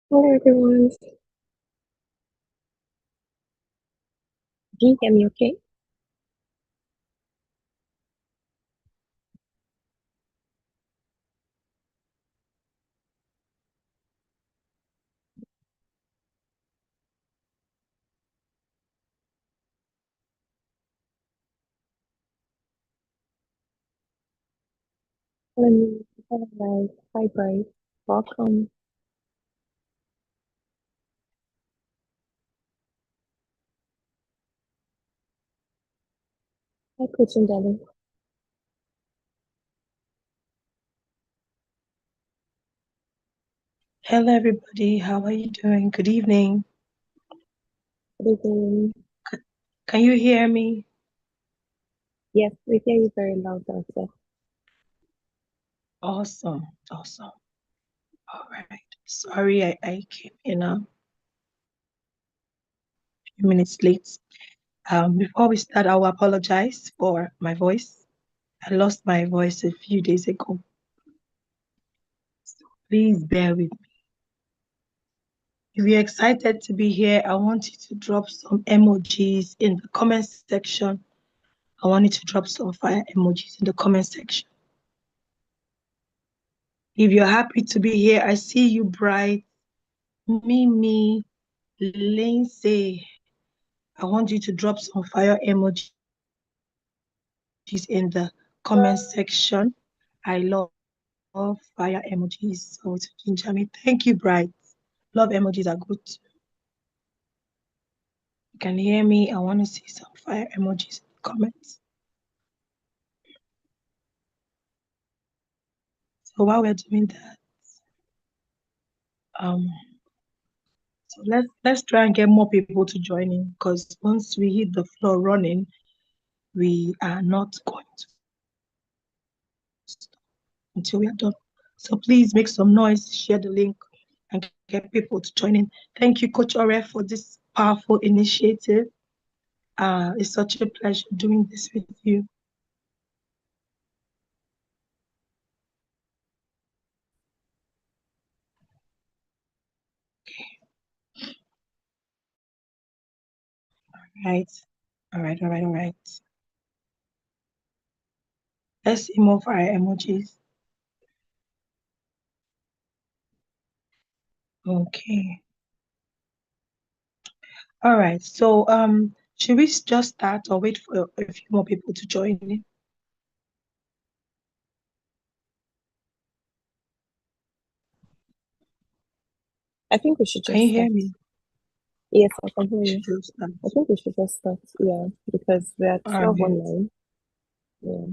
Hello everyone. Can you hear me okay? Hello, hello guys. Hi Bryce. Welcome. Hi Coach and Daddy. Hello, everybody. How are you doing? Good evening. Good evening. Can you hear me? Yes, we hear you very loud also. Awesome. Awesome. All right. Sorry, I came in a few minutes late. Before we start, I will apologize for my voice. I lost my voice a few days ago. So please bear with me. If you're excited to be here, I want you to drop some emojis in the comment section. I want you to drop some fire emojis in the comment section. If you're happy to be here, I see you bright. Mimi, Lindsay, I want you to drop some fire emojis in the comment section. I love fire emojis. So to ginger me. Thank you, Bright. Love emojis are good. You can hear me. I want to see some fire emojis in the comments. So while we're doing that, so let's try and get more people to join in, because once we hit the floor running, we are not going to stop until we are done. So please make some noise, share the link, and get people to join in. Thank you, Coach Ore, for this powerful initiative. It's such a pleasure doing this with you. Right. All right, all right, all right. Let's see more fire emojis. Okay. All right. So should we just start or wait for a few more people to join in? I think we should Can just you hear start. me? Yes, I can hear We you. should just start. I think we should just start. Yeah, because we're at All 12 right. online. Yeah.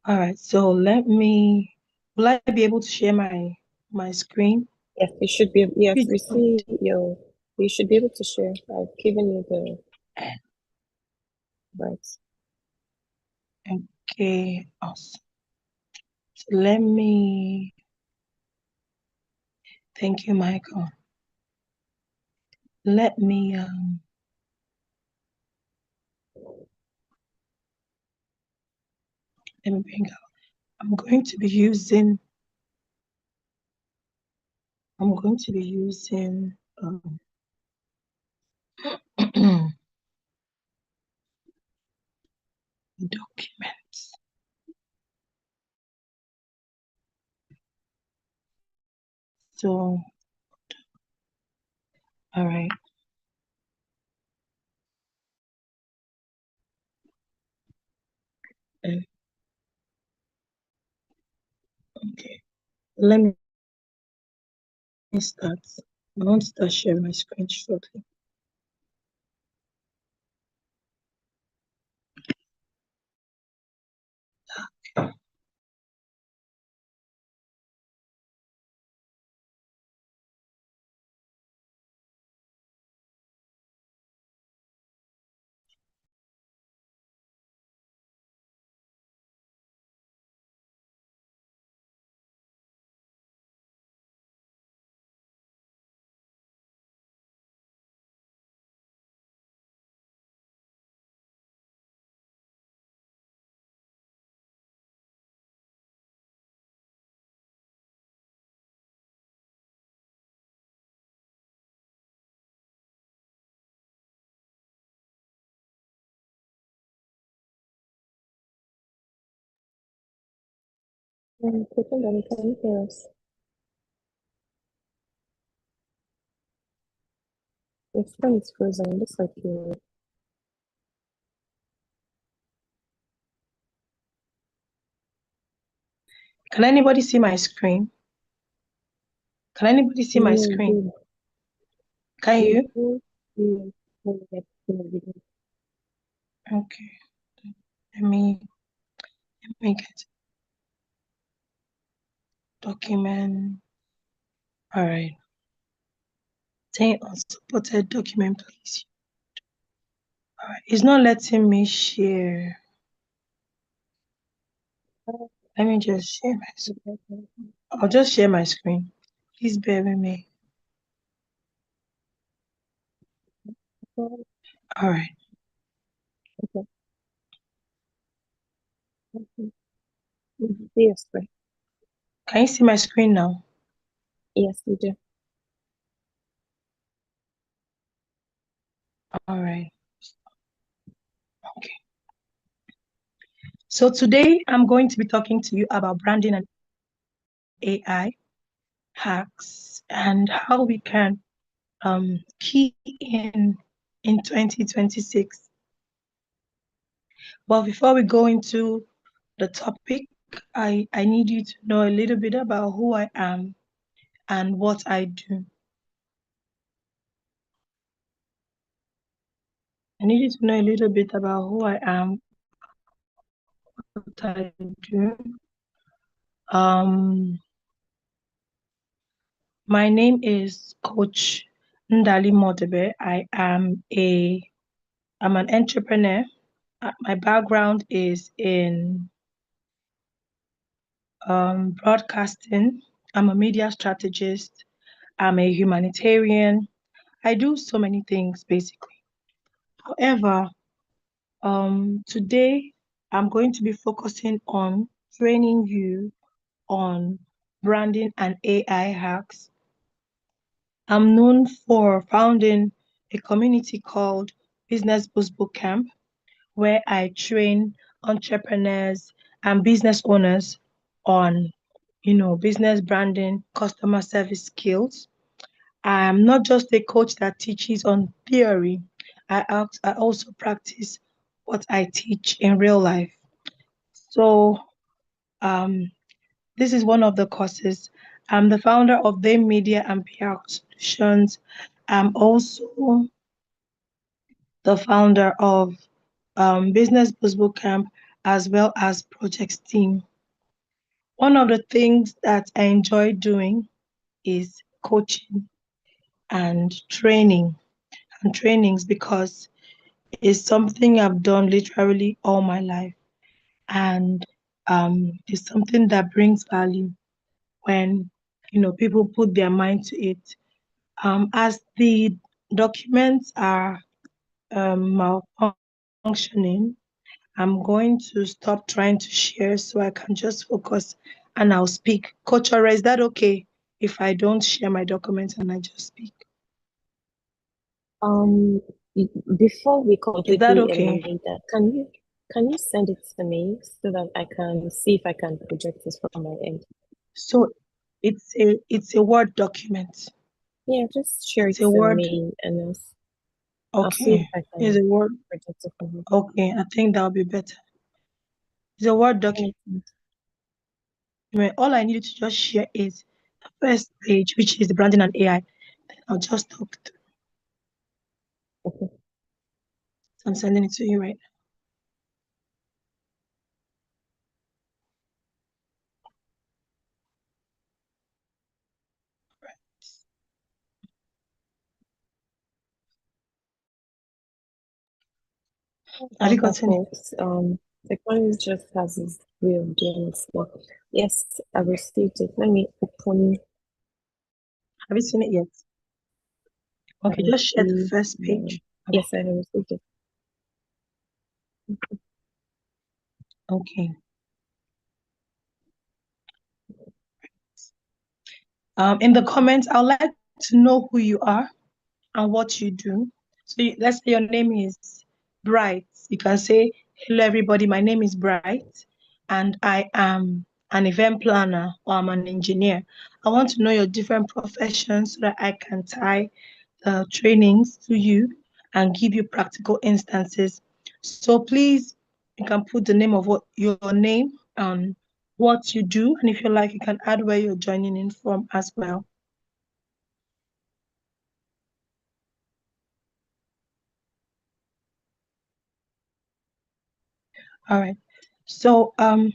All right. So will I be able to share my screen? Yes, you should be. Yes, It's we see your. You should be able to share. I've given you the right. okay. Awesome. So let me. Thank you, Michael. Let me bring out. I'm going to be using. I'm going to be using documents. So, all right. Uh, Okay. Let me start. I want to start sharing my screen shortly. Pretend can you hear us? Your screen is frozen. It looks like you. Can anybody see my screen? Can anybody see my No, screen? you. Can you? You. You get video. Okay. Let me get document. All right. Say unsupported document, please. All right. It's not letting me share. Let me just share my screen. I'll just share my screen. Please bear with me. Okay. All right. Yes, right. Can you see my screen now? Yes, we do. All right. Okay. So today I'm going to be talking to you about branding and AI hacks and how we can key in 2026. But before we go into the topic, I need you to know a little bit about who I am and what I do. I need you to know a little bit about who I am, what I do. My name is Coach Ndali Modebe. I'm an entrepreneur. My background is in broadcasting. I'm a media strategist. I'm a humanitarian. I do so many things basically. However, today I'm going to be focusing on training you on branding and AI hacks. I'm known for founding a community called Business Boost Bootcamp, where I train entrepreneurs and business owners on, business branding, customer service skills. I'm not just a coach that teaches on theory. I also practice what I teach in real life. So, um, this is one of the courses. I'm the founder of They Media and PR Solutions. I'm also the founder of Business Boost Bootcamp as well as Project Steam. One of the things that I enjoy doing is coaching and training and trainings because it's something I've done literally all my life. And it's something that brings value when people put their mind to it. As the documents are malfunctioning, I'm going to stop trying to share so I can just focus and I'll speak. Coach Ora, is that okay if I don't share my documents and I just speak? Um, Before we Is that completely okay? eliminate that, can you send it to me so that I can see if I can project this from my end? So it's a Word document. Yeah, just share It's it a to Word. me and I'll see if Okay. I It's can a Word. project it from here. Okay, I think that'll be better. It's a Word document. All I need to just share is the first page, which is the branding and AI. Then I'll just talk. Okay. I'm sending it to you right now. Have you Okay, gotten it? folks. Technology just has its way of doing its work. Yes, I received it. Let me open Have you seen it yet? Okay, and just share the see. first page. Yes, I have received it. Okay. In the comments, I'd like to know who you are and what you do. So let's say your name is Bright. You can say, hello everybody, my name is Bright and I am an event planner, or I'm an engineer. I want to know your different professions so that I can tie trainings to you and give you practical instances. So please, you can put the name of what your name and what you do, and if you like, you can add where you're joining in from as well. All right. So like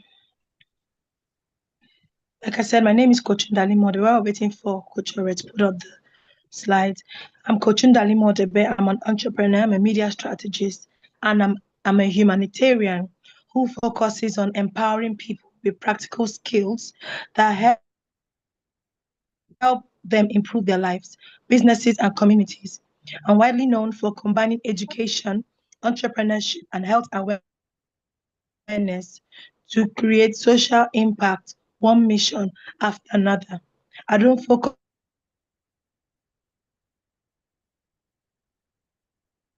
I said, my name is Coach Ndali Modebe. While waiting for Coach Ore to put up the slides, I'm Coach Ndali Modebe. I'm an entrepreneur, I'm a media strategist, and I'm a humanitarian who focuses on empowering people with practical skills that help them improve their lives, businesses, and communities. I'm widely known for combining education, entrepreneurship, and health awareness to create social impact, one mission after another. I don't focus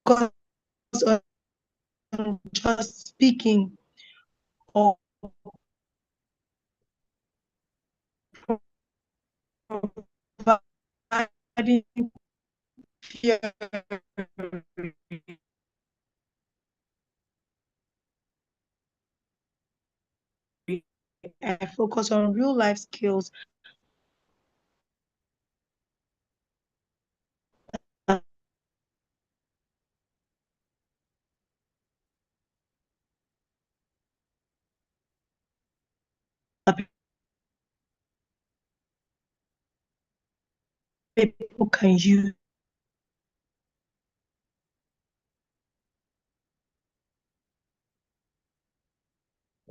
on just speaking or providing theory. I focus on real life skills that people can use.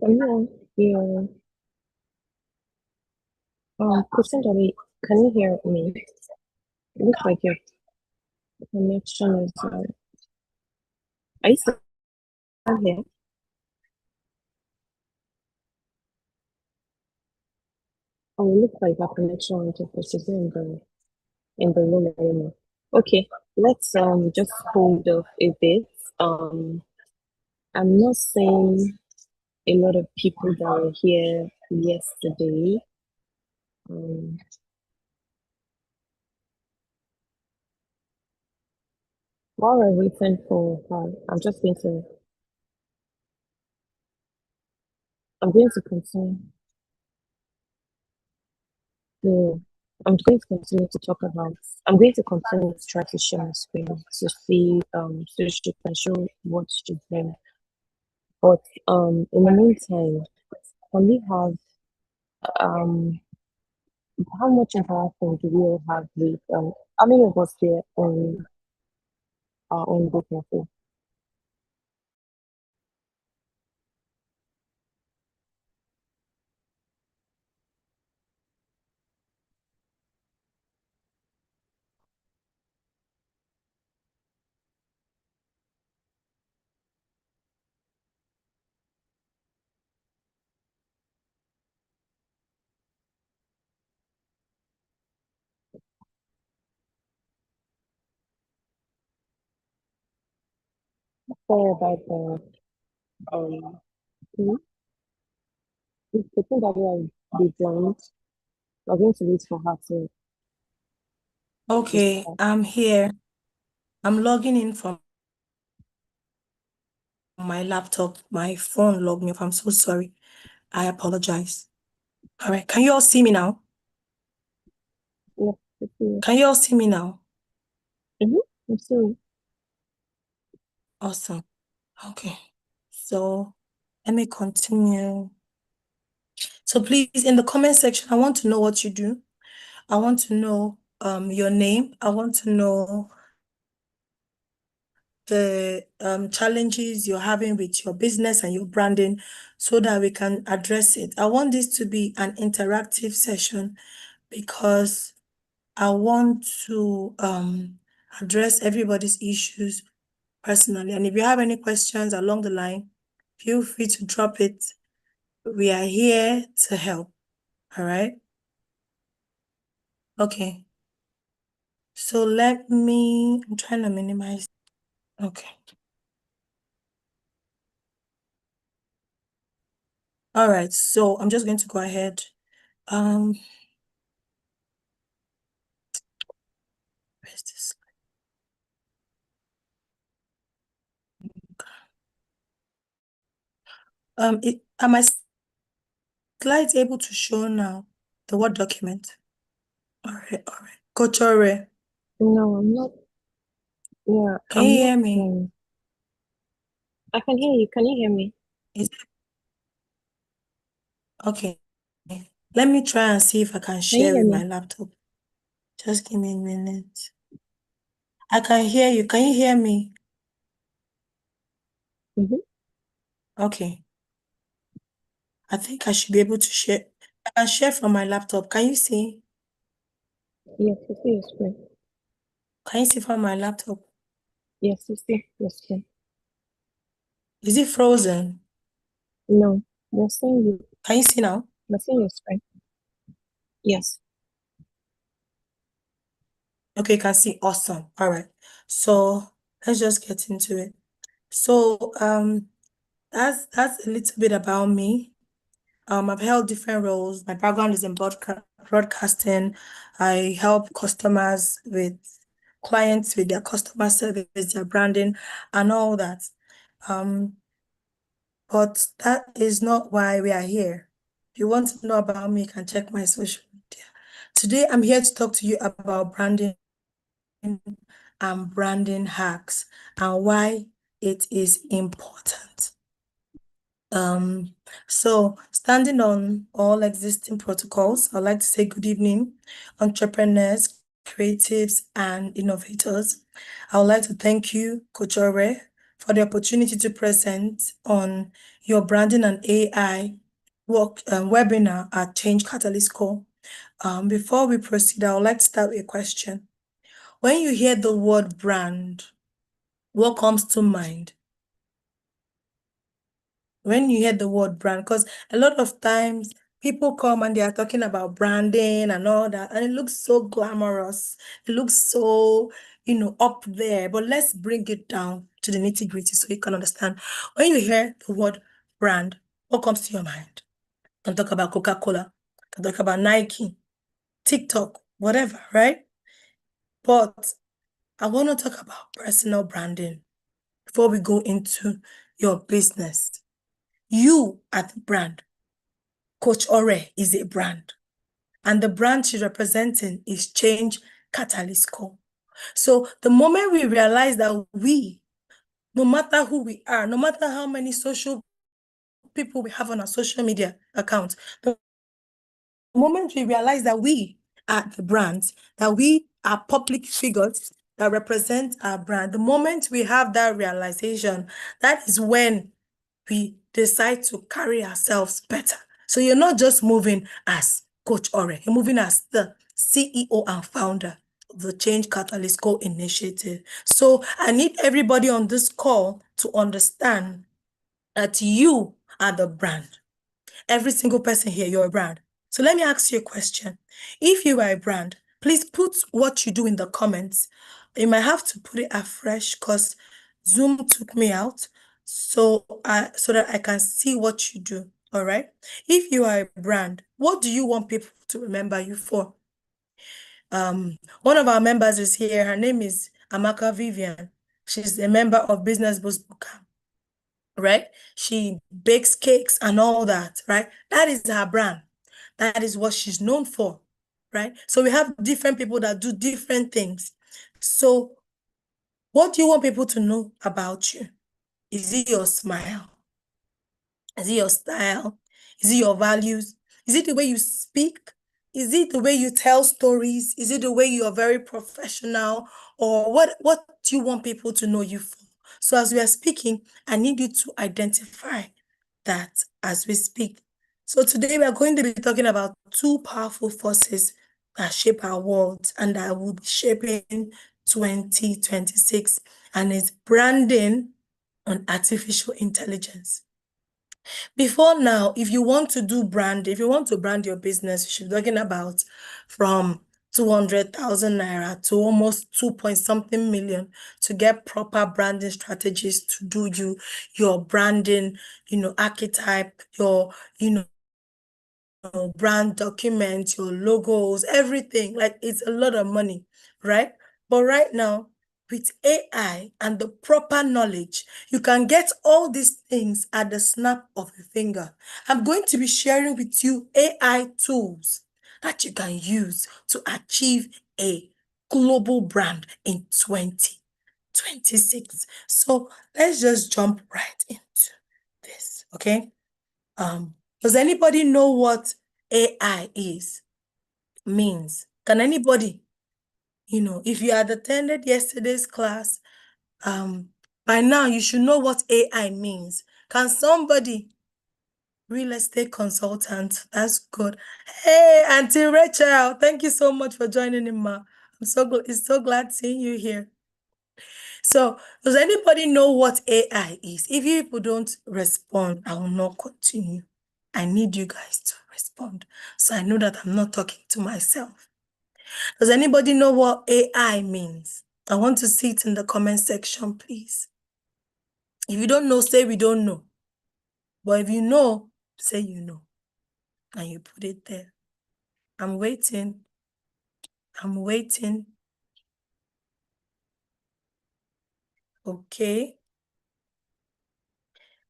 Can you Christian Dolly, can you hear me? It looks like your connection is. Are you still here? Oh, it looks like our connection went off, but she's in the room anymore. Okay, let's just hold off a bit. I'm not seeing a lot of people that were here yesterday. Um, while we're waiting for her, I'm going to continue. To, I'm going to continue to talk about. I'm going to continue to try to share my screen to see so she can show what she's doing. But in the meantime, can we have um how much interaction do we all have with how many of us here on our own businesses? Sorry about the hmm? If the thing that we are be joined, we're going to wait for her to Okay, start. I'm here. I'm logging in from my laptop. My phone logged me off. I'm so sorry. I apologize. All right. Can you all see me now? Yeah, let's see. Can you all see me now? Mm-hmm. Let's see. Awesome. Okay. So let me continue. So please, in the comment section, I want to know what you do. I want to know your name. I want to know the challenges you're having with your business and your branding so that we can address it. I want this to be an interactive session because I want to address everybody's issues personally. And if you have any questions along the line, feel free to drop it. We are here to help. All right. Okay. So I'm trying to minimize. Okay. All right, so I'm just going to go ahead. Where's this? Are my slides able to show now the Word document? All right. Coach Ore, No, I'm not. Yeah, can I'm you not. hear me? I can hear you. Can you hear me? Is okay. Let me try and see if I can Can you share hear with me? my laptop. Just give me a minute. I can hear you. Can you hear me? Mm-hmm. Okay. I think I should be able to share. I can share from my laptop. Can you see? Yes, you see your screen. Can you see from my laptop? Yes, you see your screen. Is it frozen? No, we're seeing you. Can you see now? We're seeing your screen. Yes. Okay, you can see. Awesome. All right. So let's just get into it. So that's a little bit about me. I've held different roles. My background is in broadcasting. I help customers with clients with their customer service, their branding, and all that. But that is not why we are here. If you want to know about me, you can check my social media. Today, I'm here to talk to you about branding and branding hacks and why it is important. So standing on all existing protocols, I'd like to say good evening, entrepreneurs, creatives, and innovators. I would like to thank you, Coach Ore, for the opportunity to present on your branding and AI webinar at Change Catalyst Co. Before we proceed, I would like to start with a question. When you hear the word brand, what comes to mind? When you hear the word brand, because a lot of times people come and they are talking about branding and all that, and it looks so glamorous. It looks so, up there. But let's bring it down to the nitty-gritty so you can understand. When you hear the word brand, what comes to your mind? You can talk about Coca-Cola, you can talk about Nike, TikTok, whatever, right? But I want to talk about personal branding before we go into your business. You are the brand. Coach Ore is a brand. And the brand she's representing is Change Catalyst Co. So the moment we realize that we, no matter who we are, no matter how many social people we have on our social media accounts, the moment we realize that we are the brands, that we are public figures that represent our brand, the moment we have that realization, that is when we decide to carry ourselves better. So you're not just moving as Coach Ore, you're moving as the CEO and founder of the Change Catalyst Co initiative. So I need everybody on this call to understand that you are the brand. Every single person here, you're a brand. So let me ask you a question. If you are a brand, please put what you do in the comments. You might have to put it afresh because Zoom took me out so that I can see what you do. All right. If you are a brand, what do you want people to remember you for? One of our members is here. Her name is Amaka Vivian. She's a member of Business Boost Bootcamp, right? She bakes cakes and all that, right? That is her brand. That is what she's known for, right? So we have different people that do different things. So what do you want people to know about you? Is it your smile? Is it your style? Is it your values? Is it the way you speak? Is it the way you tell stories? Is it the way you are very professional? Or what do you want people to know you for? So as we are speaking, I need you to identify that as we speak. So today we are going to be talking about two powerful forces that shape our world and that will be shaping 2026, and it's branding and artificial intelligence. Before now, if you want to do brand, if you want to brand your business, you should be talking about from 200,000 naira to almost 2 point something million to get proper branding strategies to do your branding, archetype, your, brand documents, your logos, everything. Like, it's a lot of money, right? But right now, with AI and the proper knowledge, you can get all these things at the snap of a finger. I'm going to be sharing with you AI tools that you can use to achieve a global brand in 2026. So let's just jump right into this, okay? Does anybody know what AI means? Can anybody, if you had attended yesterday's class, by now you should know what AI means. Can somebody? Real estate consultant, that's good. Hey, Auntie Rachel, thank you so much for joining in, ma. It's so glad seeing you here. So, does anybody know what AI is? If you people don't respond, I will not continue. I need you guys to respond, so I know that I'm not talking to myself. Does anybody know what AI means? I want to see it in the comment section, please. If you don't know, say we don't know. But if you know, say you know. And you put it there. I'm waiting. Okay.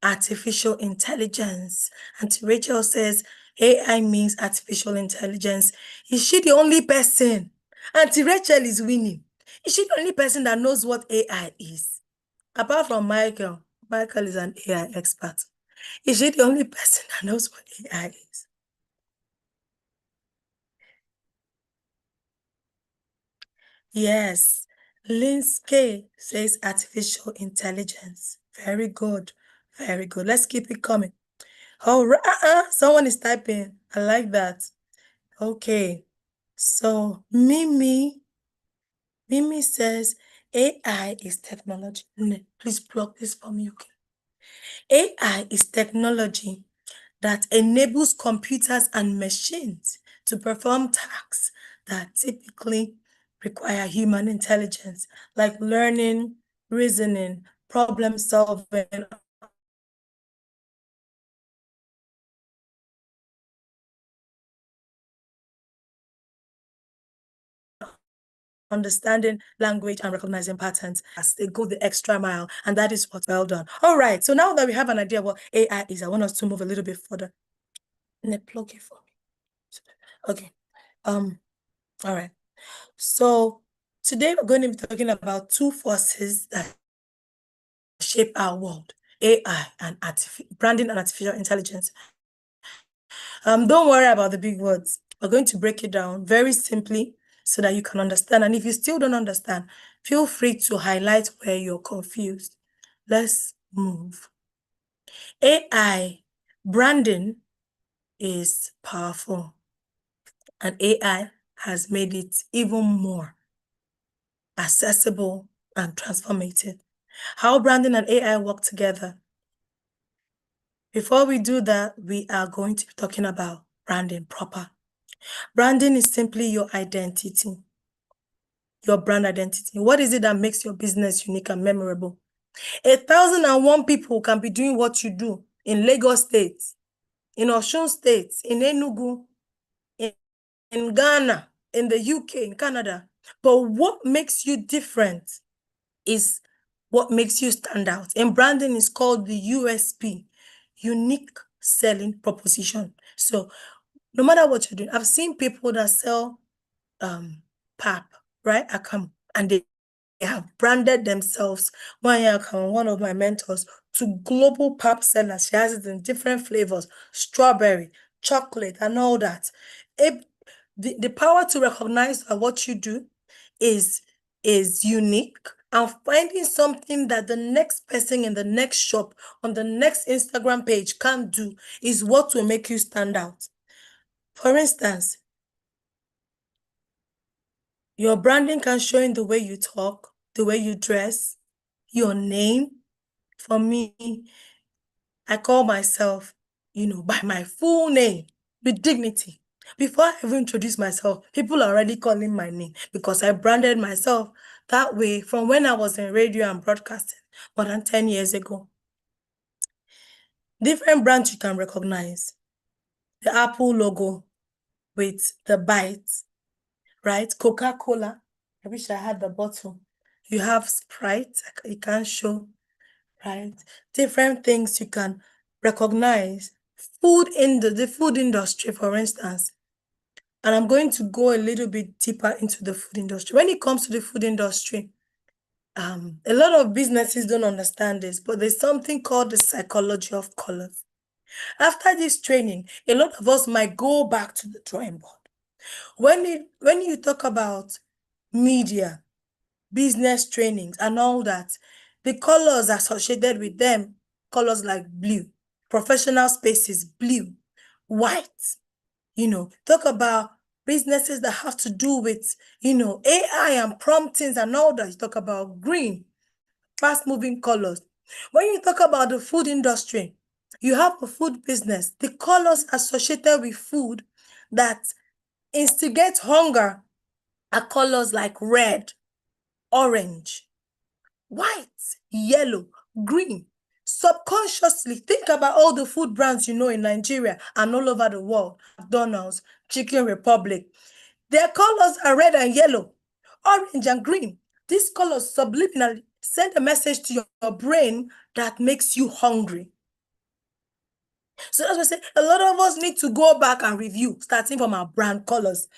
Artificial intelligence. Auntie Rachel says AI means artificial intelligence. Is she the only person? Auntie Rachel is winning. Is she the only person that knows what AI is? Apart from Michael. Michael is an AI expert. Is she the only person that knows what AI is? Yes. Linsky says artificial intelligence. Very good. Very good. Let's keep it coming. Oh, someone is typing. I like that. Okay. So Mimi says AI is technology. Please block this for me, okay? AI is technology that enables computers and machines to perform tasks that typically require human intelligence, like learning, reasoning, problem solving, understanding language and recognizing patterns as they go the extra mile. And that is what's well done. All right. So now that we have an idea what AI is, I want us to move a little bit further. Plug it for me. Okay. All right. So today we're going to be talking about two forces that shape our world: AI and branding and artificial intelligence. Don't worry about the big words. We're going to break it down very simply so that you can understand. And if you still don't understand, feel free to highlight where you're confused. Let's move. AI branding is powerful, and AI has made it even more accessible and transformative. How branding and AI work together? Before we do that, we are going to be talking about branding proper. Branding is simply your identity, your brand identity. What is it that makes your business unique and memorable? 1,001 people can be doing what you do in Lagos State, in Osun State, in Enugu, in Ghana, in the UK, in Canada. But what makes you different is what makes you stand out. And branding is called the USP, unique selling proposition. So no matter what you're doing, I've seen people that sell pap, right? And they have branded themselves. One of my mentors, to global pap sellers. She has it in different flavors: strawberry, chocolate, and all that. The power to recognize that what you do is unique, and finding something that the next person in the next shop on the next Instagram page can't do is what will make you stand out. For instance, your branding can show in the way you talk, the way you dress, your name. For me, I call myself, by my full name with dignity. Before I even introduce myself, people are already calling my name because I branded myself that way from when I was in radio and broadcasting more than 10 years ago. Different brands you can recognize. The Apple logo with the bites, right? Coca-Cola. I wish I had the bottle. You have Sprite, you can show, right? Different things you can recognize. Food in the food industry, for instance. And I'm going to go a little bit deeper into the food industry. When it comes to the food industry, a lot of businesses don't understand this, but there's something called the psychology of colors. After this training, a lot of us might go back to the drawing board. When you talk about media, business trainings, and all that, the colors associated with them, colors like blue, professional spaces, blue, white, talk about businesses that have to do with, AI and promptings and all that. You talk about green, fast-moving colors. When you talk about the food industry, you have a food business. The colors associated with food that instigate hunger are colors like red, orange, white, yellow, green. Subconsciously, think about all the food brands in Nigeria and all over the world. McDonald's, Chicken Republic. Their colors are red and yellow, orange and green. These colors subliminally send a message to your brain that makes you hungry. So that's why I say a lot of us need to go back and review, starting from our brand colors.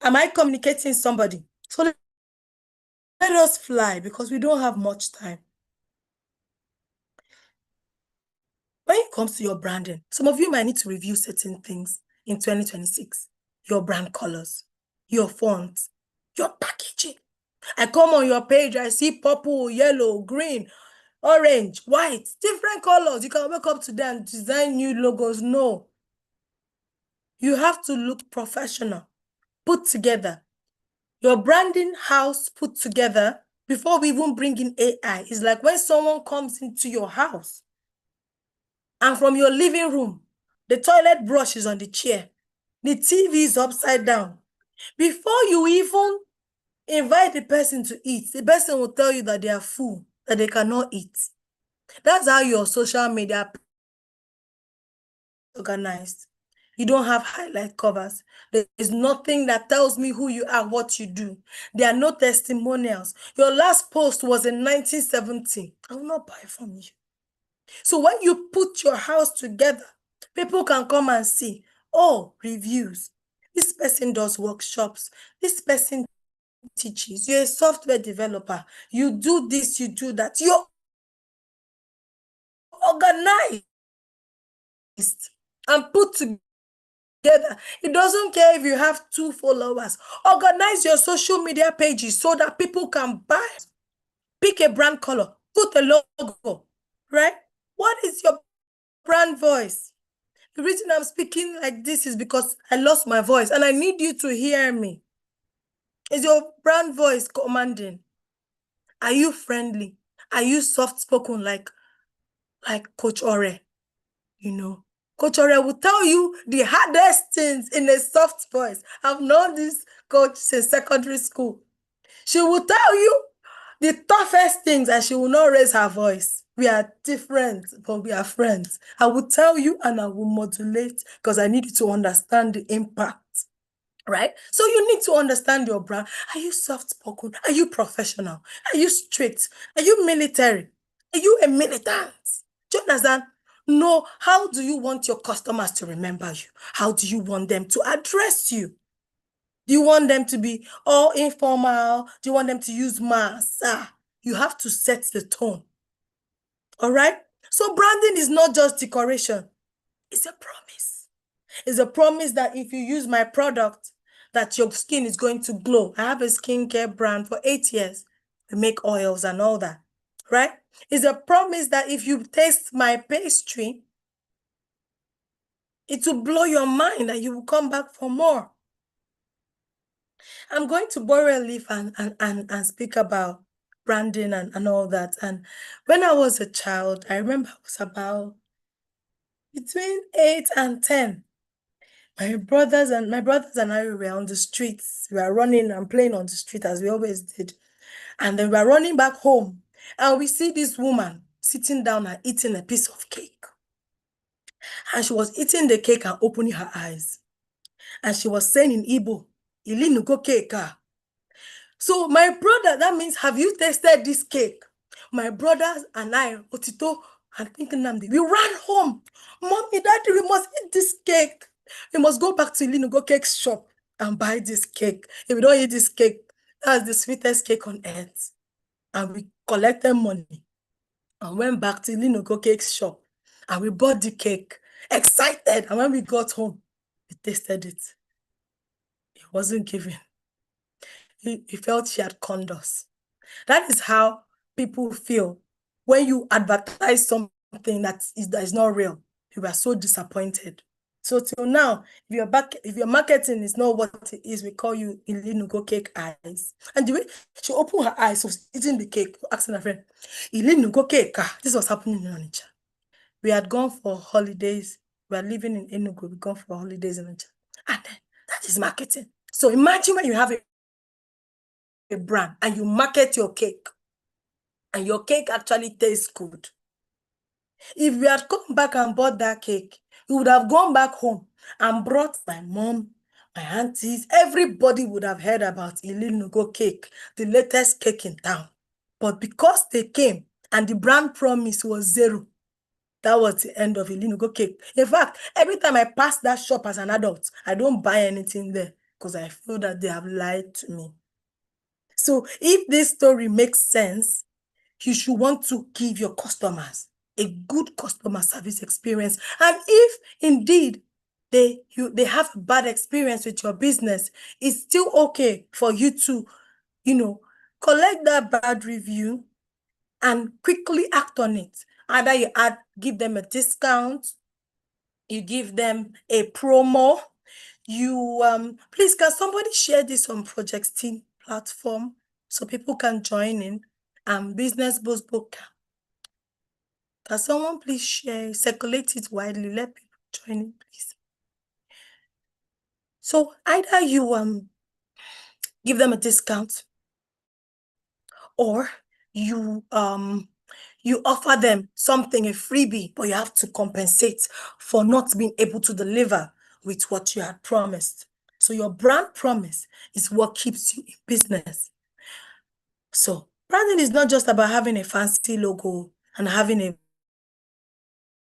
Am I communicating somebody? So let us fly because we don't have much time. When it comes to your branding, some of you might need to review certain things in 2026. Your brand colors, your fonts, your packaging. I come on your page, I see purple, yellow, green, orange, white, different colors. You can wake up today and design new logos. No. You have to look professional, put together. Your branding house put together before we even bring in AI. It's like when someone comes into your house and from your living room, the toilet brush is on the chair, the TV is upside down. Before you even invite the person to eat, the person will tell you that they are full, that they cannot eat. That's how your social media is organized. You don't have highlight covers. There is nothing that tells me who you are, what you do. There are no testimonials. Your last post was in 1970. I will not buy from you. So when you put your house together, people can come and see, oh, reviews. This person does workshops. This person teaches. You're a software developer. You do this, you do that. You're organized and put together. It doesn't care if you have 2 followers. Organize your social media pages so that people can buy. Pick a brand color. Put a logo, right? What is your brand voice? The reason I'm speaking like this is because I lost my voice and I need you to hear me. Is your brand voice commanding? Are you friendly? Are you soft-spoken like Coach Ore? Coach Ore will tell you the hardest things in a soft voice. I've known this coach since secondary school. She will tell you the toughest things and she will not raise her voice. We are different, but we are friends. I will tell you and I will modulate because I need you to understand the impact, right? So you need to understand your brand. Are you soft-spoken? Are you professional? Are you strict? Are you military? Are you a militant? Do you understand? No, how do you want your customers to remember you? How do you want them to address you? Do you want them to be all informal? Do you want them to use mass? You have to set the tone. All right? So branding is not just decoration. It's a promise. It's a promise that if you use my product, that your skin is going to glow. I have a skincare brand for 8 years. We make oils and all that, right? It's a promise that if you taste my pastry, it will blow your mind and you will come back for more. I'm going to borrow a leaf and speak about branding and all that. And when I was a child, I remember I was about between 8 and 10. My brothers and I were on the streets. We were running and playing on the street as we always did. And then we were running back home. And we see this woman sitting down and eating a piece of cake. And she was eating the cake and opening her eyes. And she was saying in Igbo, "Ilinugo cake." So my brother, that means, have you tasted this cake? My brothers and I, Otito and Pinky Namdi, we ran home. Mommy, Daddy, we must eat this cake. We must go back to Ilinugo cake shop and buy this cake. If we don't eat this cake, that's the sweetest cake on earth. And we collected money and went back to Ilinugo cake shop and we bought the cake, excited. And when we got home, we tasted it. It wasn't given. He felt she had conned us. That is how people feel when you advertise something that is not real. You are so disappointed. So till now, if your marketing is not what it is, we call you Ilinugo cake eyes. And the way she opened her eyes, she was eating the cake, asking her friend, "Ilinugo cake." This was happening in Onitsha. We had gone for holidays. We are living in Enugu. We gone for holidays in Onitsha. And then that is marketing. So imagine when you have a brand and you market your cake and your cake actually tastes good. If we had come back and bought that cake, we would have gone back home and brought my mom, my aunties, everybody would have heard about Ilinugo cake, the latest cake in town. But because they came and the brand promise was zero, that was the end of Ilinugo cake. In fact, every time I pass that shop as an adult, I don't buy anything there because I feel that they have lied to me. So if this story makes sense, you should want to give your customers a good customer service experience. And if indeed they have a bad experience with your business, it's still okay for you to, collect that bad review and quickly act on it. Either you give them a discount, you give them a promo, please, can somebody share this on Project Team platform so people can join in? Business Boost Book. Can someone please share, circulate it widely, let people join in, please? So either you give them a discount or you offer them something, a freebie, but you have to compensate for not being able to deliver with what you had promised. So your brand promise is what keeps you in business. So branding is not just about having a fancy logo and having a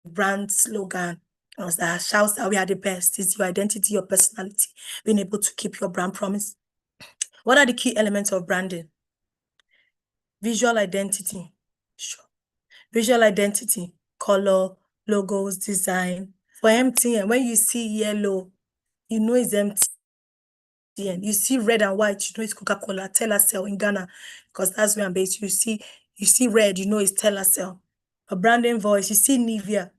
brand slogan that shouts that we are the best. It's your identity, your personality, being able to keep your brand promise. What are the key elements of branding? Visual identity. Sure. Visual identity, color, logos, design. For MTN, when you see yellow, you know it's MTN. You see red and white, you know it's Coca-Cola, Telecel in Ghana, because that's where I'm based. You see red, you know it's Telecel. A branding voice, you see Nivea.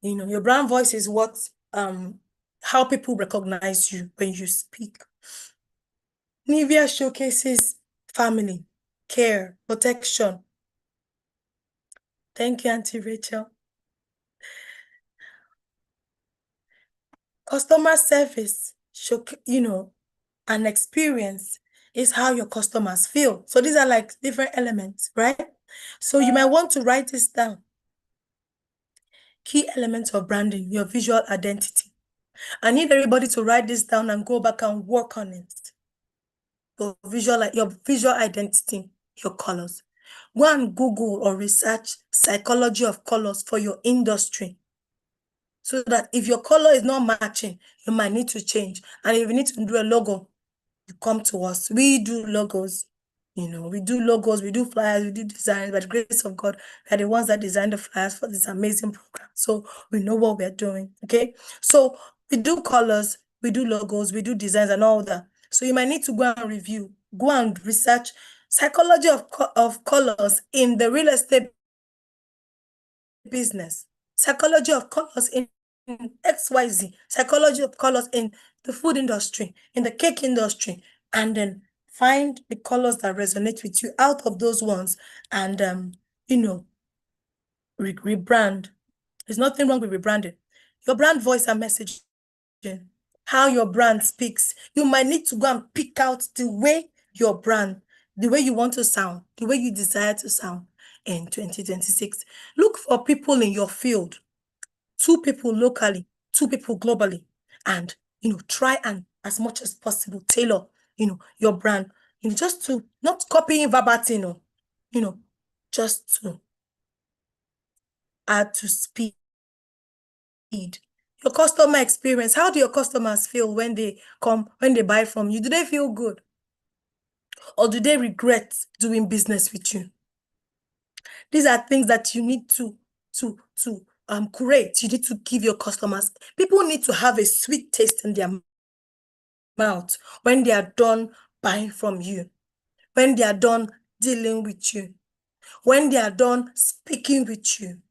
Your brand voice is what how people recognize you when you speak. Nivea showcases family, care, protection. Thank you, Auntie Rachel. Customer service, an experience is how your customers feel. So these are like different elements, right? So you might want to write this down. Key elements of branding, your visual identity. I need everybody to write this down and go back and work on it. Your visual identity, your colors. Go and Google or research psychology of colors for your industry. So that if your color is not matching, you might need to change. And if you need to do a logo, you come to us. We do logos. We do logos, we do flyers, we do designs. By the grace of God, we are the ones that designed the flyers for this amazing program. So we know what we're doing, okay? So we do colors, we do logos, we do designs and all that. So you might need to go and review, go and research psychology of colors in the real estate business, psychology of colors in XYZ, psychology of colors in the food industry, in the cake industry, and then find the colors that resonate with you out of those ones and, rebrand. There's nothing wrong with rebranding. Your brand voice and messaging, how your brand speaks. You might need to go and pick out the way your brand, the way you want to sound, the way you desire to sound in 2026. Look for people in your field, 2 people locally, 2 people globally, and try and as much as possible tailor your brand, just to not copying verbatim, just to add to speed. Your customer experience. How do your customers feel when they buy from you? Do they feel good? Or do they regret doing business with you? These are things that you need to curate. You need to give your customers. People need to have a sweet taste in their mouth when they are done buying from you, when they are done dealing with you, when they are done speaking with you.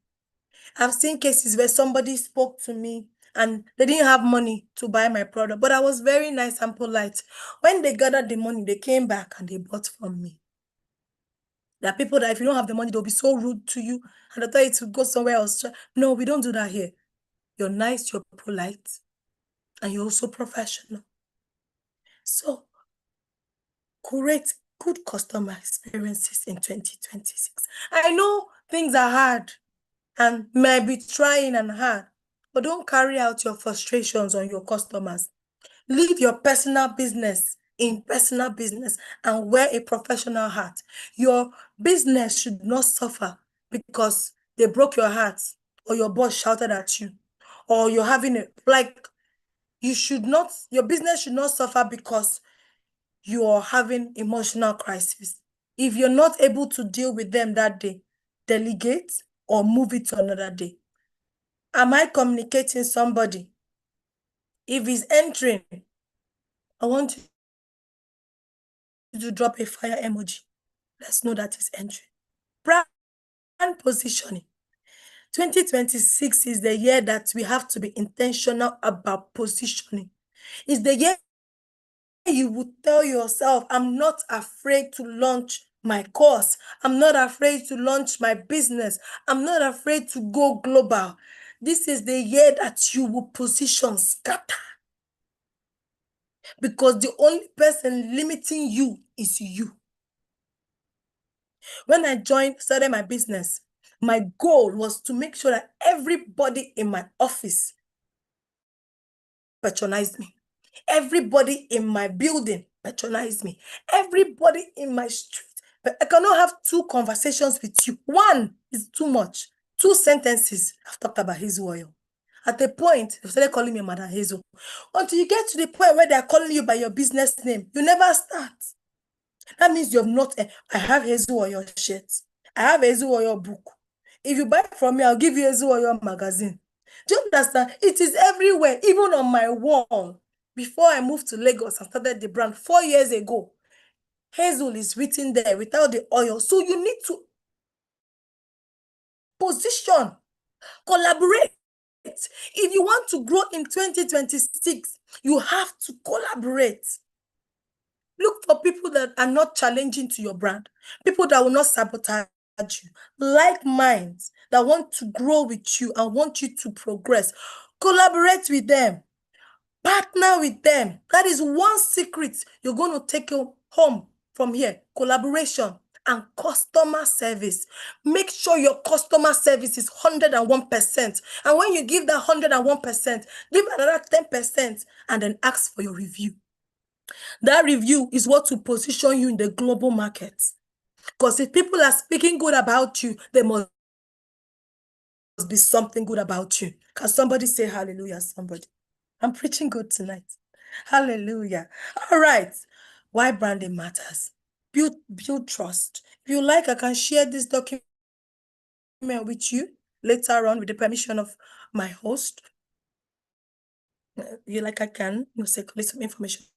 I've seen cases where somebody spoke to me and they didn't have money to buy my product, but I was very nice and polite. When they gathered the money, they came back and they bought from me. There are people that if you don't have the money, they'll be so rude to you and they'll tell you to go somewhere else. No, we don't do that here. You're nice, you're polite, and you're also professional. So, create good customer experiences in 2026. I know things are hard and may be trying and hard, but don't carry out your frustrations on your customers. Leave your personal business in personal business and wear a professional hat. Your business should not suffer because they broke your heart or your boss shouted at you or you're having your business should not suffer because you are having emotional crisis. If you're not able to deal with them that day, delegate or move it to another day. Am I communicating somebody? If he's entering, I want you to drop a fire emoji. Let's know that he's entering. Brand positioning. 2026 is the year that we have to be intentional about positioning. It's the year you would tell yourself, I'm not afraid to launch my course. I'm not afraid to launch my business. I'm not afraid to go global. This is the year that you will position scatter. Because the only person limiting you is you. When I started my business, my goal was to make sure that everybody in my office patronized me. Everybody in my building patronized me. Everybody in my street. But I cannot have 2 conversations with you. 1 is too much. 2 sentences. I've talked about Hazel Oil. At a point, they started calling me Madam Hazel. Until you get to the point where they are calling you by your business name, you never start. That means you have not. I have Hazel Oil shirts. I have Hazel Oil book. If you buy from me, I'll give you Hazel Oil magazine. Do you understand? It is everywhere, even on my wall. Before I moved to Lagos and started the brand 4 years ago, Hazel is written there without the oil. So you need to position, collaborate. If you want to grow in 2026, you have to collaborate. Look for people that are not challenging to your brand, people that will not sabotage you, like minds that want to grow with you and want you to progress. Collaborate with them, partner with them. That is one secret you're going to take home from here. Collaboration and customer service. Make sure your customer service is 101%. And when you give that 101%, give another 10% and then ask for your review. That review is what will position you in the global market. Because if people are speaking good about you, there must be something good about you. Can somebody say hallelujah, somebody? I'm preaching good tonight. Hallelujah. All right. Why branding matters. Build trust. If you like, I can share this document with you later on with the permission of my host. You like, I can circulate some information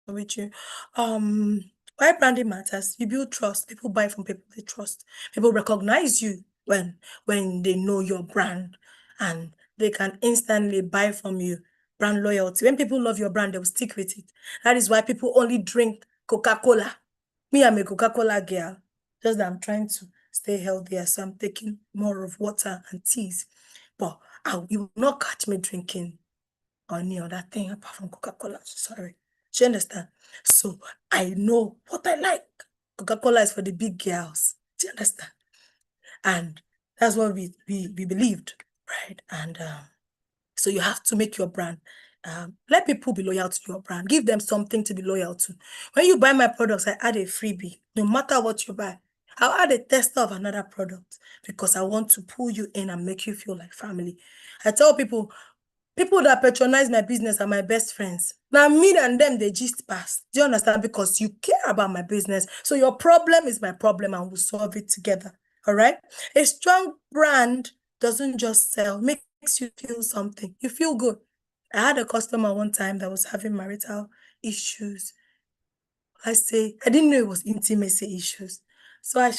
with you. Why branding matters. You build trust. People buy from people they trust. People recognize you when they know your brand and they can instantly buy from you. Brand loyalty. When people love your brand, they will stick with it. That is why people only drink Coca-Cola. Me, I'm a Coca-Cola girl. Just that I'm trying to stay healthier, so I'm taking more of water and teas. But You will not catch me drinking any other thing apart from Coca-Cola. Sorry. Do you understand? So I know what I like. Coca-Cola is for the big girls. Do you understand? And that's what we believed, right? And so you have to make your brand. Let people be loyal to your brand. Give them something to be loyal to. When you buy my products, I add a freebie. No matter what you buy, I'll add a tester of another product because I want to pull you in and make you feel like family. I tell people that patronize my business are my best friends. Now, me and them, they just pass. Do you understand? Because you care about my business. So your problem is my problem and we'll solve it together. All right? A strong brand doesn't just sell, makes you feel something. You feel good. I had a customer one time that was having marital issues. I didn't know it was intimacy issues. So I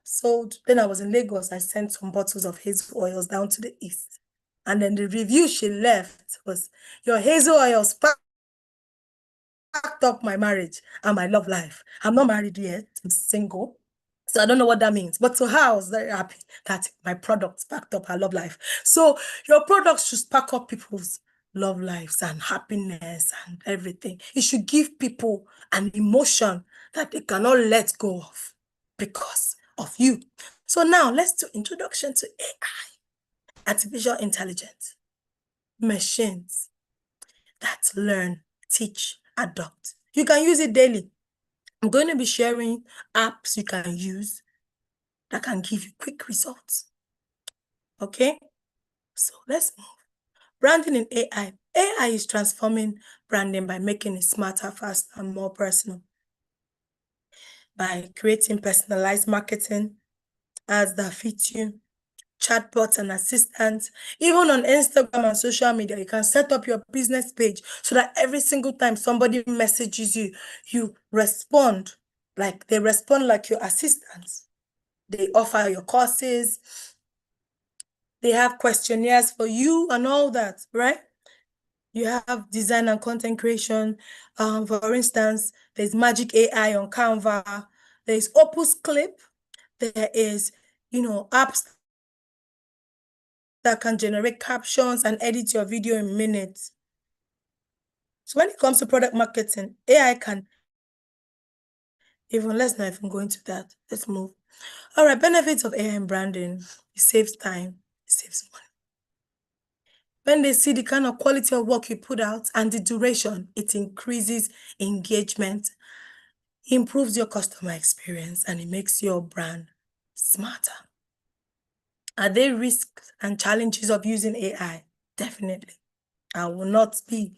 sold. Then I was in Lagos. I sent some bottles of hazel oils down to the east. And then the review she left was, your hazel oils packed up my marriage and my love life. I'm not married yet. I'm single. So I don't know what that means. But to her, I was very happy that my products packed up her love life. So your products should pack up people's love lives and happiness and everything. It should give people an emotion that they cannot let go of because of you. So now let's do introduction to AI, artificial intelligence, machines that learn, teach, adopt. You can use it daily. I'm going to be sharing apps you can use that can give you quick results. Okay? So let's move. Branding in AI. AI is transforming branding by making it smarter, faster, and more personal. By creating personalized marketing, ads that fit you, chatbots and assistants. Even on Instagram and social media, you can set up your business page so that every single time somebody messages you, you respond. Like they respond like your assistants. They offer your courses. They have questionnaires for you and all that, right? You have design and content creation. For instance, there's Magic AI on Canva. There's Opus Clip. There is, apps that can generate captions and edit your video in minutes. So when it comes to product marketing, AI can let's not even go into that. Let's move. All right, benefits of AI in branding. It saves time. It saves money. When they see the kind of quality of work you put out and the duration, it increases engagement, improves your customer experience, and it makes your brand smarter. Are there risks and challenges of using AI? Definitely. I will not be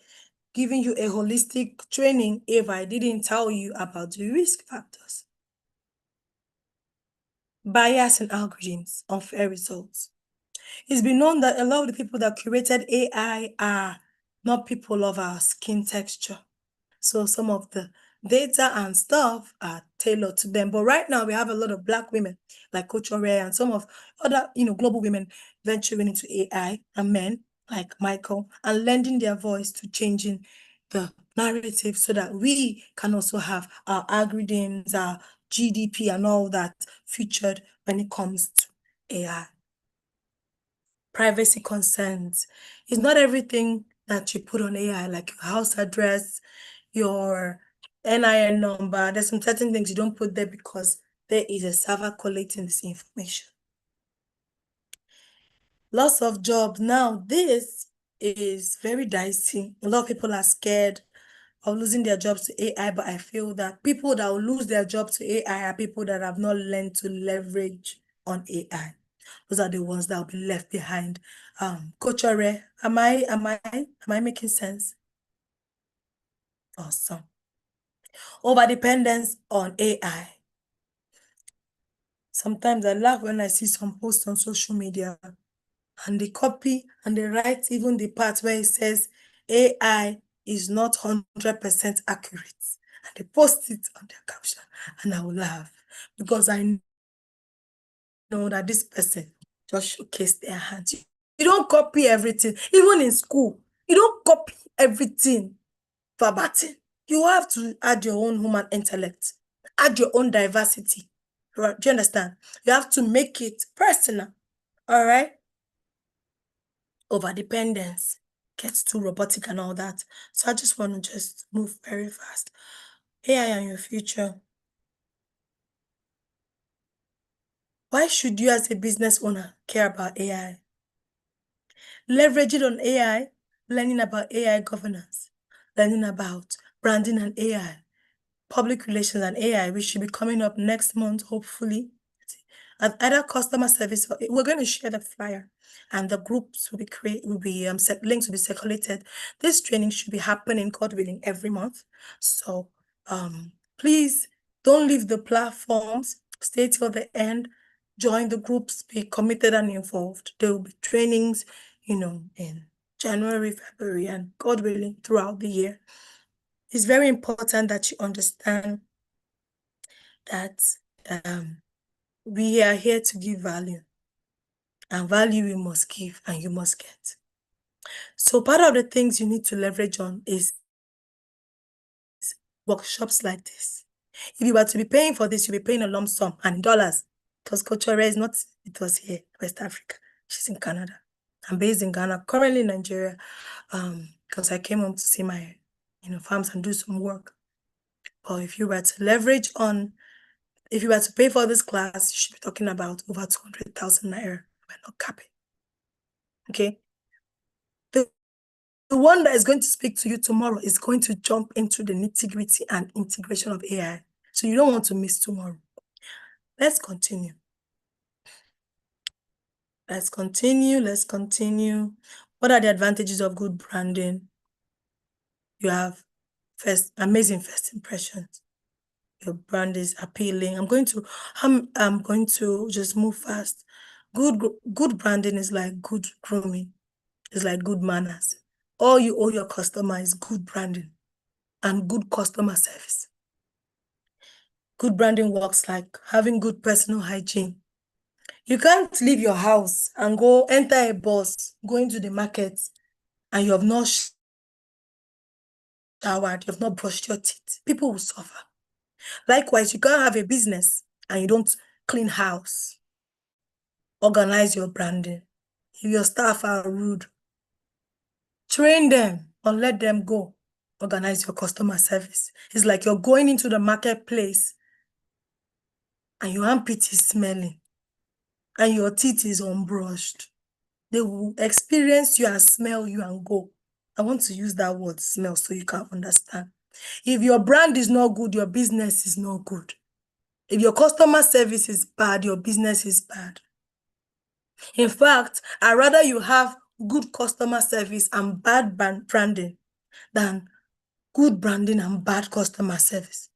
giving you a holistic training if I didn't tell you about the risk factors. Bias in algorithms, unfair results. It's been known that a lot of the people that curated AI are not people of our skin texture. So some of the data and stuff are tailored to them. But right now we have a lot of Black women like Coach Ore and some of other, global women venturing into AI, and men like Michael, and lending their voice to changing the narrative so that we can also have our algorithms, our GDP and all that featured when it comes to AI. Privacy concerns. It's not everything that you put on AI, like your house address, your NIN number. There's some certain things you don't put there because there is a server collating this information. Loss of jobs. Now, this is very dicey. A lot of people are scared of losing their jobs to AI, but I feel that people that will lose their jobs to AI are people that have not learned to leverage on AI. Those are the ones that will be left behind. Coach Ore, am I making sense? Awesome. Overdependence on AI. Sometimes I laugh when I see some posts on social media and they copy and they write even the part where it says AI is not 100% accurate. And they post it on their caption and I will laugh because I know that this person just showcased their hands. You don't copy everything. Even in school, you don't copy everything verbatim. You have to add your own human intellect, add your own diversity. Do you understand? You have to make it personal. All right? over-dependence gets too robotic and all that. So I just want to just move very fast. AI and your future. Why should you as a business owner care about AI? Leverage it on AI, learning about AI governance, learning about branding and AI, public relations and AI, which should be coming up next month, hopefully. At either customer service, we're going to share the flyer, and the groups will be links will be circulated. This training should be happening, God willing, every month. So please don't leave the platforms. Stay till the end. Join the groups. Be committed and involved. There will be trainings, in January, February, and God willing, throughout the year. It's very important that you understand that we are here to give value, and value we must give and you must get. So part of the things you need to leverage on is workshops like this. If you were to be paying for this, you'll be paying a lump sum and in dollars, because Coach is not with us here, West Africa. She's in Canada. I'm based in Ghana, currently in Nigeria, because I came home to see my farms and do some work. But if you were to leverage on, if you were to pay for this class, you should be talking about over 200,000 naira. We're not capping. Okay. The one that is going to speak to you tomorrow is going to jump into the nitty-gritty and integration of AI. So you don't want to miss tomorrow. Let's continue. Let's continue. What are the advantages of good branding? You have amazing first impressions. Your brand is appealing. I'm going to just move fast. Good branding is like good grooming. It's like good manners. All you owe your customer is good branding and good customer service. Good branding works like having good personal hygiene. You can't leave your house and go enter a bus, go into the market, and you have not showered, you have not brushed your teeth. People will suffer. Likewise, you can't have a business and you don't clean house. Organize your branding. If your staff are rude, train them or let them go. Organize your customer service. It's like you're going into the marketplace and your armpit is smelling and your teeth is unbrushed. They will experience you and smell you and go. I want to use that word smell so you can understand. If your brand is not good, your business is not good. If your customer service is bad, your business is bad. In fact, I'd rather you have good customer service and bad branding than good branding and bad customer service.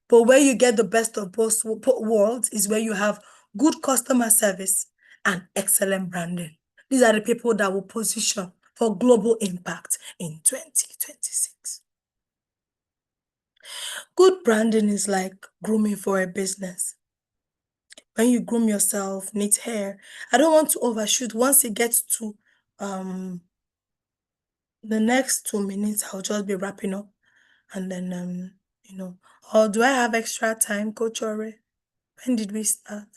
But where you get the best of both worlds is where you have good customer service and excellent branding. These are the people that will position for global impact in 2026. Good branding is like grooming for a business. When you groom yourself, neat hair. I don't want to overshoot. Once it gets to the next 2 minutes, I'll just be wrapping up. And then, or do I have extra time, Coach Ore? When did we start?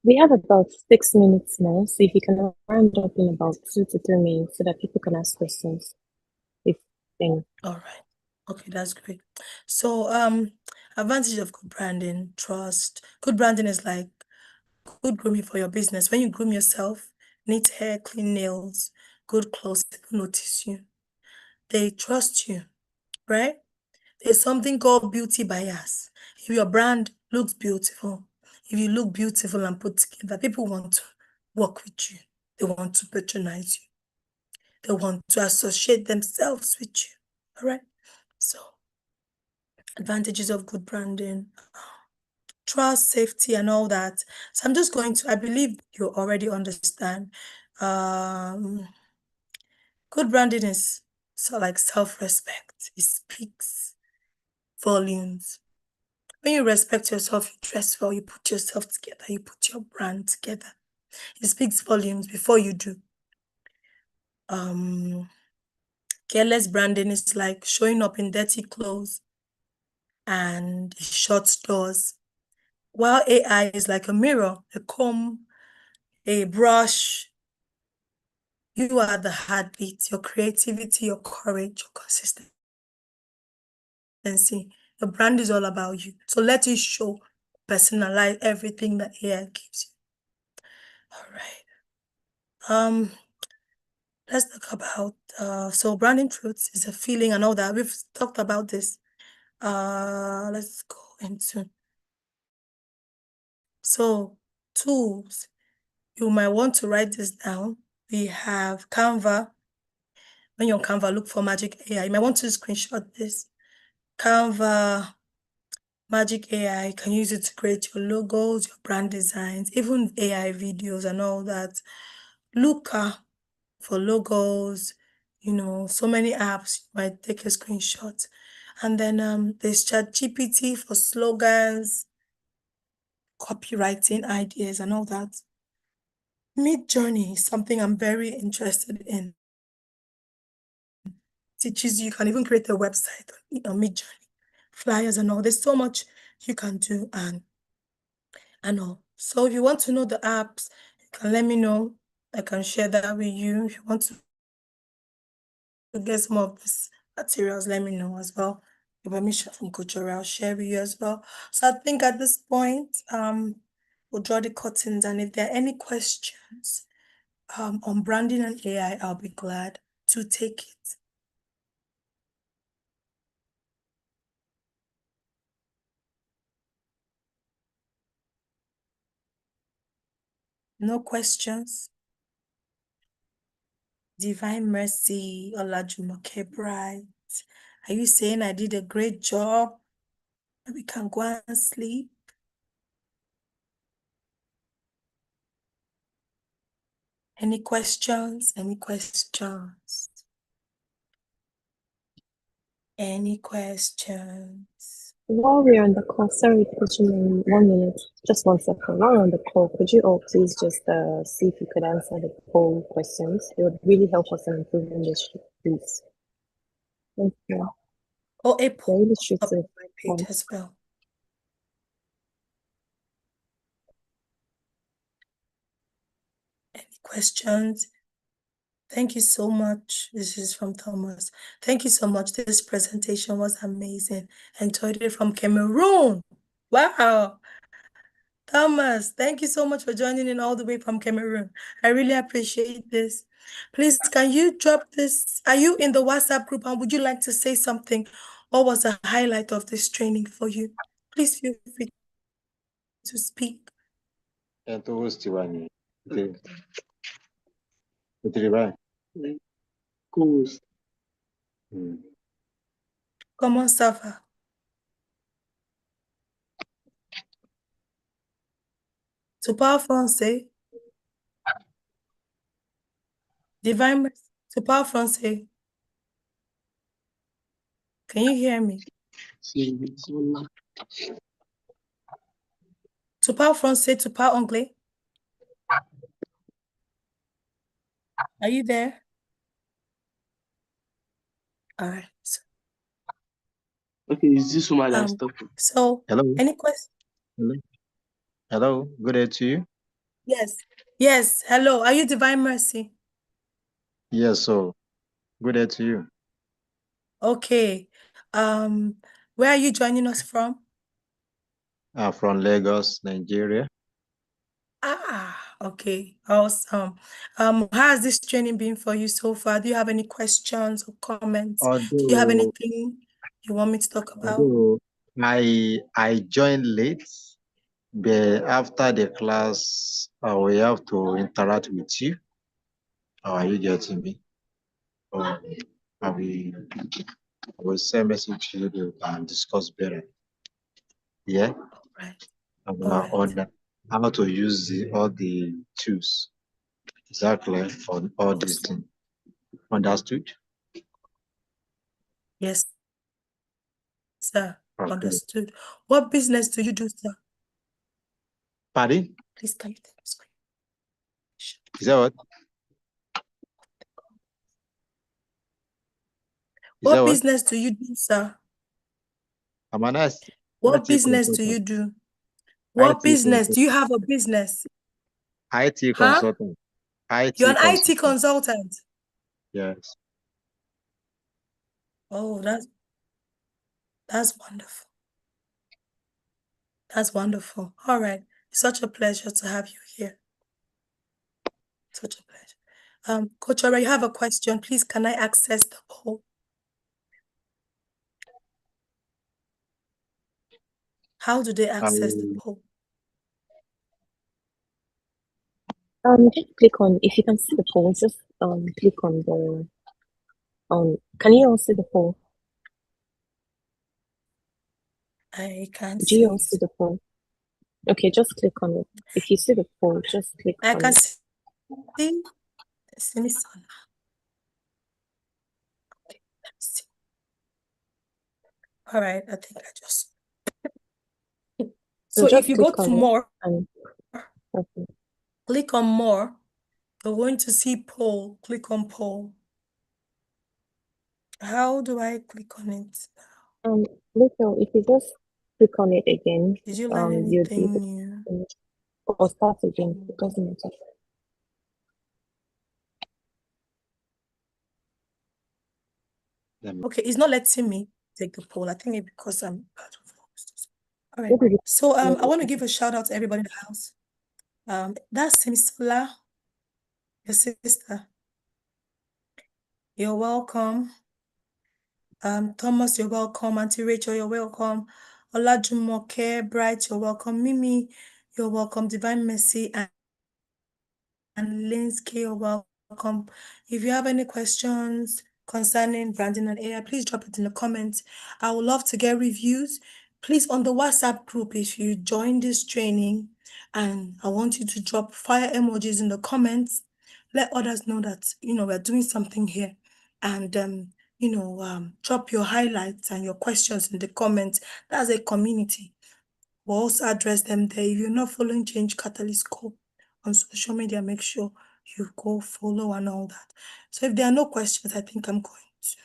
We have about 6 minutes now, so if you can round up in about 2 to 3 minutes so that people can ask questions. All right. Okay, that's great. So, advantage of good branding, trust. Good branding is like good grooming for your business. When you groom yourself, neat hair, clean nails, good clothes, people notice you. They trust you, right? There's something called beauty bias. If your brand looks beautiful, if you look beautiful and put together, people want to work with you. They want to patronize you. They want to associate themselves with you. All right? So, advantages of good branding, trust, safety, and all that. So I'm just going to, I believe you already understand. Good branding is like self-respect. It speaks volumes. When you respect yourself, you dress well, you put yourself together, you put your brand together. It speaks volumes before you do. Careless branding is like showing up in dirty clothes and shut doors. While AI is like a mirror, a comb, a brush. You are the heartbeat, your creativity, your courage, your consistency. Your brand is all about you. So let it show, personalize everything that AI gives you. All right. Let's talk about so branding truths is a feeling and all that. We've talked about this. Let's go into so tools. You might want to write this down. We have Canva. When you're on Canva, look for Magic AI. You might want to screenshot this. Canva, Magic AI, you can use it to create your logos, your brand designs, even AI videos and all that. Looker for logos, so many apps. You might take a screenshot. And then there's ChatGPT for slogans, copywriting ideas and all that. Midjourney is something I'm very interested in. Teaches you can even create a website on Midjourney, flyers and all. There's so much you can do and all. So if you want to know the apps, you can let me know. I can share that with you. If you want to get some of these materials, let me know as well. The permission from Coach Ore, I'll share with you as well. So I think at this point, we'll draw the curtains, and if there are any questions on branding and AI, I'll be glad to take it. No questions? Divine Mercy, Olajumoke Bright. Are you saying I did a great job? We can go and sleep. Any questions? Any questions? Any questions? While we're on the call, sorry, could you 1 minute, just 1 second. While we're on the call, could you all please just see if you could answer the poll questions? It would really help us in improving this, please. Thank you. Oh, a They're poll really up on restrictive. my page as well. Any questions? Thank you so much. This is from Thomas. Thank you so much. This presentation was amazing. Enjoyed it from Cameroon. Wow. Thomas, thank you so much for joining in all the way from Cameroon. I really appreciate this. Please, can you drop this? Are you in the WhatsApp group and would you like to say something? What was the highlight of this training for you? Please feel free to speak. Comment ça va? Tu parles français? Divine Mercy, tu parles français? Can you hear me? Tu parles français, tu parles anglais? Are you there? All right. Okay, is this woman that stop? So, Hello. any questions? Hello. Good day to you. Yes. Yes. Hello. Are you Divine Mercy? Yes, so good day to you. Okay. Where are you joining us from? From Lagos, Nigeria. Okay. Awesome. How has this training been for you so far? Do you have any questions or comments? Do you have anything you want me to talk about? I joined late, but after the class, we have to interact with you. Are you getting me? I will send message to you and discuss better. Yeah. Right. About how to use all the tools exactly on all these things. Understood? Yes, sir. Okay. Understood. What business do you do, sir? Pardon? Please, can you tell us? Is that what? What business do you do, sir? I'm an IT. What business do you do? What business? Do you have a business? IT Huh? consultant. IT You're an IT consultant. consultant. Yes. Oh, that's wonderful. That's wonderful. All right. Such a pleasure to have you here. Such a pleasure. Coach Ora, you have a question. Please, can I access the poll? How do they access the poll? Just click on, if you can see the poll, just click on the can you all see the poll? I can't Do see you all see it. the poll? Okay, just click on it. If you see the poll, just click I on can it. see. See me, son. Okay, let me see. All right, I think I just. So just if you go click to on it more, and okay. click on more, you're going to see poll. Click on poll. How do I click on it? Little, if you just click on it again, Did you learn you'd be anything able new? to finish or start again. It doesn't matter. Okay, it's not letting me take the poll. I think it's because I'm part of host. All right. Maybe So I want to give a shout out to everybody in the house. That's Simisola, your sister. You're welcome. Thomas, you're welcome. Auntie Rachel, you're welcome. Olajumoke, Bright, you're welcome. Mimi, you're welcome. Divine Mercy and Linsky, you're welcome. If you have any questions concerning branding and AI, please drop it in the comments. I would love to get reviews. Please, on the WhatsApp group, if you join this training, and I want you to drop fire emojis in the comments, let others know that, we're doing something here. And, drop your highlights and your questions in the comments. That's a community. We'll also address them there. If you're not following Change Catalyst Co. on social media, make sure you go follow and all that. So if there are no questions, I think I'm going to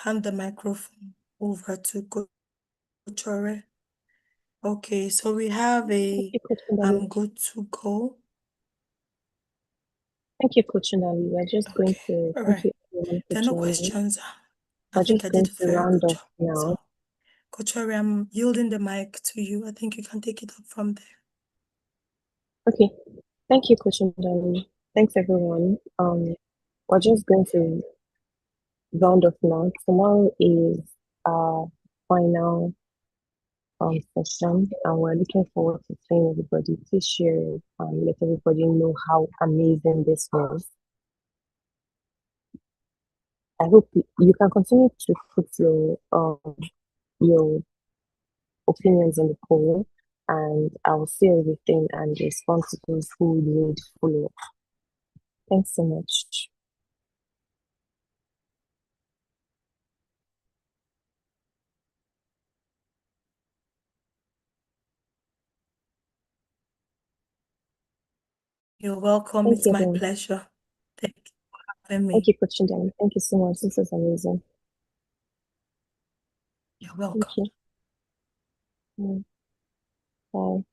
hand the microphone over to Coach Ore. Okay, so we have a I'm good to go. Thank you, Coach Nali. We're just going Okay, to all thank right. you everyone for There are no joining. questions. I We're think just I going did a to very round good off job. now. So, Coach Ore, I'm yielding the mic to you. I think you can take it up from there. Okay. Thank you, Coach Nali. Thanks, everyone. We're just going to round off now. Tomorrow is our final session, and we're looking forward to seeing everybody. Please share and let everybody know how amazing this was. I hope you can continue to put your opinions in the poll, and I'll see everything and respond to those who need follow up. Thanks so much. You're welcome. Thank It's you, my everyone. pleasure. Thank you for having me. Thank you, Coach Ndani. Thank you so much. This was amazing. You're welcome. Thank you. Bye.